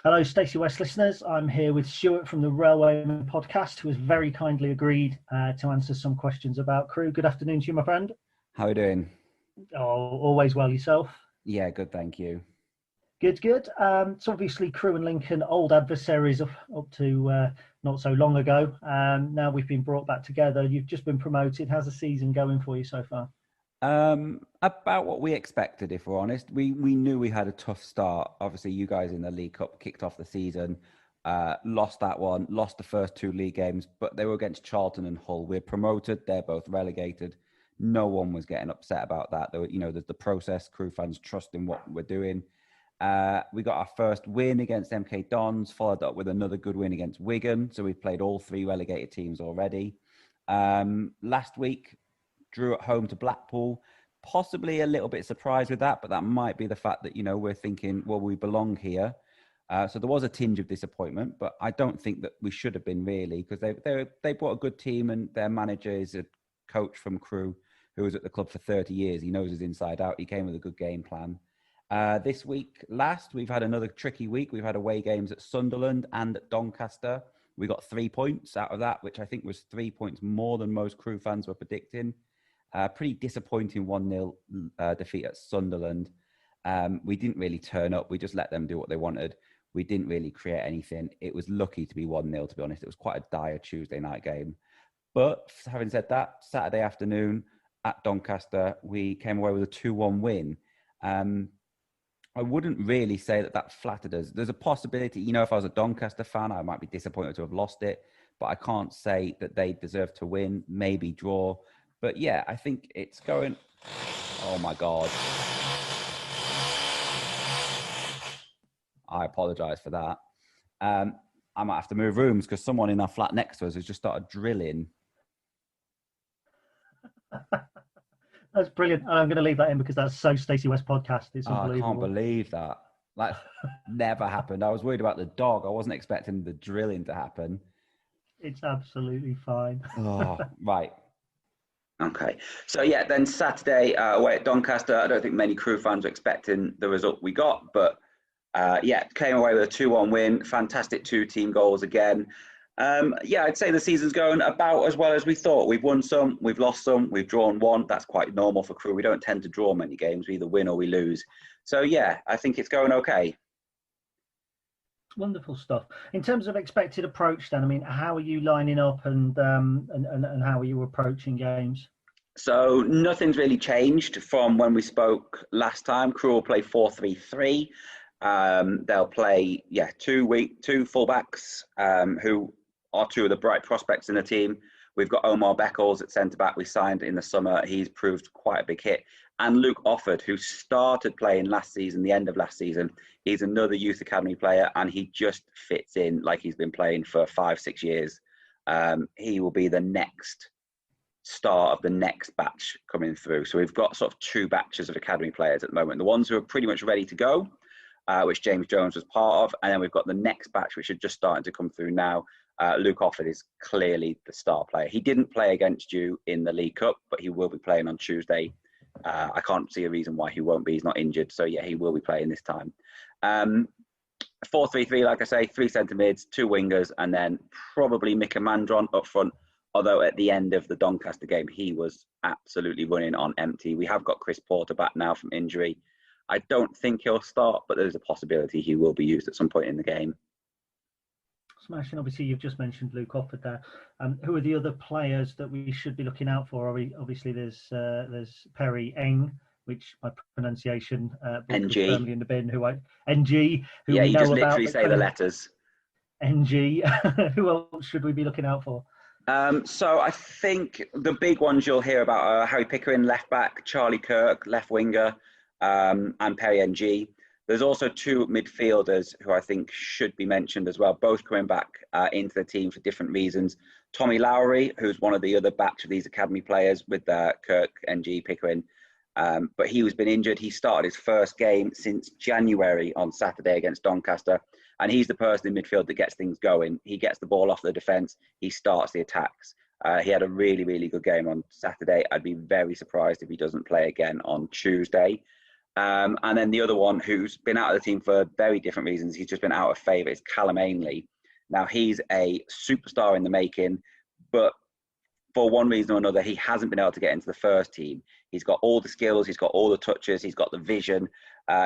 Hello, Stacey West listeners. I'm here with Stuart from the Railwaymen Podcast, who has very kindly agreed to answer some questions about Crewe. Good afternoon to you, my friend. How are you doing? Oh, always well, yourself? Yeah, good, thank you. Good. So obviously Crewe and Lincoln, old adversaries up to not so long ago. Now we've been brought back together. You've just been promoted. How's the season going for you so far? About what we expected, if we're honest. We knew we had a tough start. Obviously, you guys in the League Cup kicked off the season, lost that one, lost the first two league games, but they were against Charlton and Hull. We're promoted. They're both relegated. No one was getting upset about that. There were, there's the process. Crewe fans trust in what we're doing. We got our first win against MK Dons, followed up with another good win against Wigan. So we've played all three relegated teams already. Last week, drew at home to Blackpool. Possibly a little bit surprised with that, but that might be the fact that, we're thinking, well, we belong here. So there was a tinge of disappointment, but I don't think that we should have been really, because they brought a good team and their manager is a coach from Crewe who was at the club for 30 years. He knows his inside out. He came with a good game plan. This week, we've had another tricky week. We've had away games at Sunderland and at Doncaster. We got 3 points out of that, which I think was 3 points more than most Crewe fans were predicting. Pretty disappointing 1-0 defeat at Sunderland. We didn't really turn up. We just let them do what they wanted. We didn't really create anything. It was lucky to be 1-0, to be honest. It was quite a dire Tuesday night game. But having said that, Saturday afternoon at Doncaster, we came away with a 2-1 win. I wouldn't really say that flattered us. There's a possibility, if I was a Doncaster fan, I might be disappointed to have lost it, but I can't say that they deserve to win, maybe draw. But yeah, I think it's going... Oh my God. I apologise for that. I might have to move rooms because someone in our flat next to us has just started drilling. That's brilliant. And I'm going to leave that in because that's so Stacey West Podcast. It's unbelievable. I can't believe that. That never happened. I was worried about the dog. I wasn't expecting the drilling to happen. It's absolutely fine. Oh, right. Okay. So, yeah, then Saturday away at Doncaster, I don't think many Crewe fans were expecting the result we got. But, came away with a 2-1 win. Fantastic 2-team goals again. I'd say the season's going about as well as we thought. We've won some, we've lost some, we've drawn one. That's quite normal for Crewe. We don't tend to draw many games. We either win or we lose. So, I think it's going okay. Wonderful stuff. In terms of expected approach, then, how are you lining up and how are you approaching games? So nothing's really changed from when we spoke last time. Crewe will play 4-3-3. They'll play, two fullbacks who are two of the bright prospects in the team. We've got Omar Beckles at centre-back. We signed in the summer. He's proved quite a big hit. And Luke Offord, who started playing last season, the end of last season. He's another youth academy player, and he just fits in like he's been playing for 5-6 years. He will be the next start of the next batch coming through. So we've got sort of two batches of academy players at the moment. The ones who are pretty much ready to go, which James Jones was part of. And then we've got the next batch, which are just starting to come through now. Luke Offord is clearly the star player. He didn't play against you in the League Cup, but he will be playing on Tuesday. I can't see a reason why he won't be. He's not injured. So, he will be playing this time. 4-3-3, like I say, 3 centre mids, 2 wingers, and then probably Mika Mandron up front. Although at the end of the Doncaster game, he was absolutely running on empty. We have got Chris Porter back now from injury. I don't think he'll start, but there's a possibility he will be used at some point in the game. Smashing. Obviously, you've just mentioned Luke Offord there. Who are the other players that we should be looking out for? Obviously, there's Perry Eng, which my pronunciation NG firmly in the bin. NG. Who you we know just about, literally say the letters. NG. Who else should we be looking out for? So I think the big ones you'll hear about are Harry Pickering, left back, Charlie Kirk, left winger, and Perry NG. There's also 2 midfielders who I think should be mentioned as well, both coming back into the team for different reasons. Tommy Lowry, who's one of the other batch of these academy players with Kirk, NG, Pickering, But he was been injured. He started his first game since January on Saturday against Doncaster. And he's the person in midfield that gets things going. He gets the ball off the defence. He starts the attacks. He had a really, really good game on Saturday. I'd be very surprised if he doesn't play again on Tuesday. And then the other one who's been out of the team for very different reasons, he's just been out of favour, is Callum Ainley. Now, he's a superstar in the making, but for one reason or another, he hasn't been able to get into the first team. He's got all the skills, he's got all the touches, he's got the vision.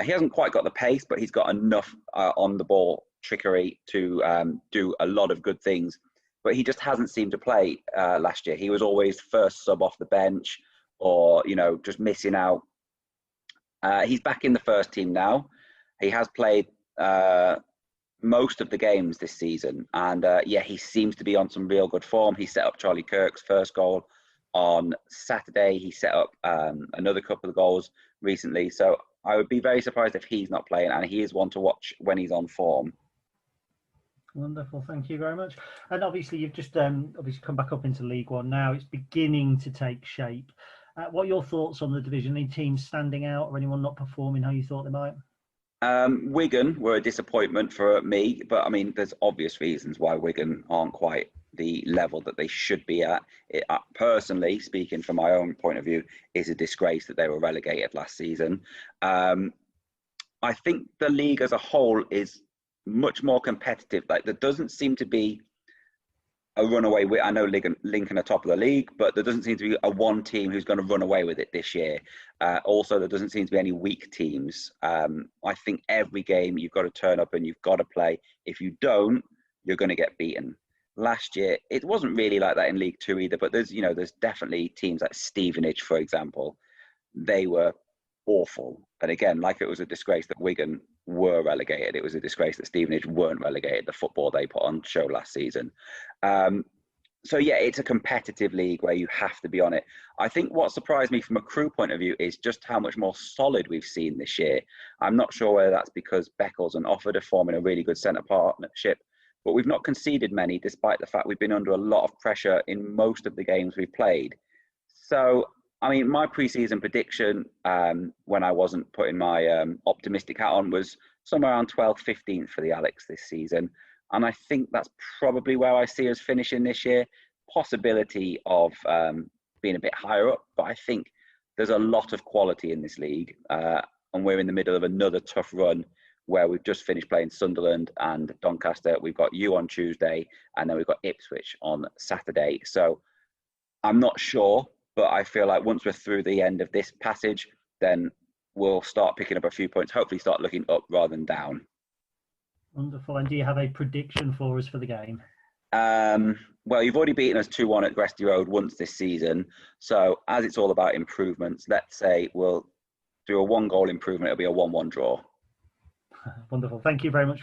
He hasn't quite got the pace, but he's got enough on the ball trickery to do a lot of good things. But he just hasn't seemed to play last year. He was always first sub off the bench or, just missing out. He's back in the first team now. He has played most of the games this season. And he seems to be on some real good form. He set up Charlie Kirk's first goal on Saturday. He set up another couple of goals recently. So I would be very surprised if he's not playing, and he is one to watch when he's on form. Wonderful, thank you very much. And obviously you've just obviously come back up into League One now. It's beginning to take shape. What are your thoughts on the division? Any teams standing out or anyone not performing how you thought they might? Wigan were a disappointment for me, but I mean, there's obvious reasons why Wigan aren't quite the level that they should be at. Personally, speaking from my own point of view, is a disgrace that they were relegated last season. I think the league as a whole is much more competitive. Like, there doesn't seem to be a runaway. I know Lincoln are top of the league, but there doesn't seem to be a one team who's going to run away with it this year. Also, there doesn't seem to be any weak teams. I think every game you've got to turn up and you've got to play. If you don't, you're going to get beaten. Last year, it wasn't really like that in League Two either, but there's definitely teams like Stevenage, for example. They were awful. And again, like it was a disgrace that Wigan were relegated, it was a disgrace that Stevenage weren't relegated, the football they put on show last season. So yeah, it's a competitive league where you have to be on it. I think what surprised me from a Crewe point of view is just how much more solid we've seen this year. I'm not sure whether that's because Beckles and Offord are forming a really good centre partnership, but we've not conceded many, despite the fact we've been under a lot of pressure in most of the games we've played. So, I mean, my pre-season prediction, when I wasn't putting my optimistic hat on, was somewhere around 12th, 15th for the Alex this season. And I think that's probably where I see us finishing this year. Possibility of being a bit higher up, but I think there's a lot of quality in this league. And we're in the middle of another tough run where we've just finished playing Sunderland and Doncaster. We've got you on Tuesday, and then we've got Ipswich on Saturday. So I'm not sure, but I feel like once we're through the end of this passage, then we'll start picking up a few points, hopefully start looking up rather than down. Wonderful. And do you have a prediction for us for the game? Well, you've already beaten us 2-1 at Gresty Road once this season. So as it's all about improvements, let's say we'll do a 1-goal improvement. It'll be a 1-1 draw. Wonderful. Thank you very much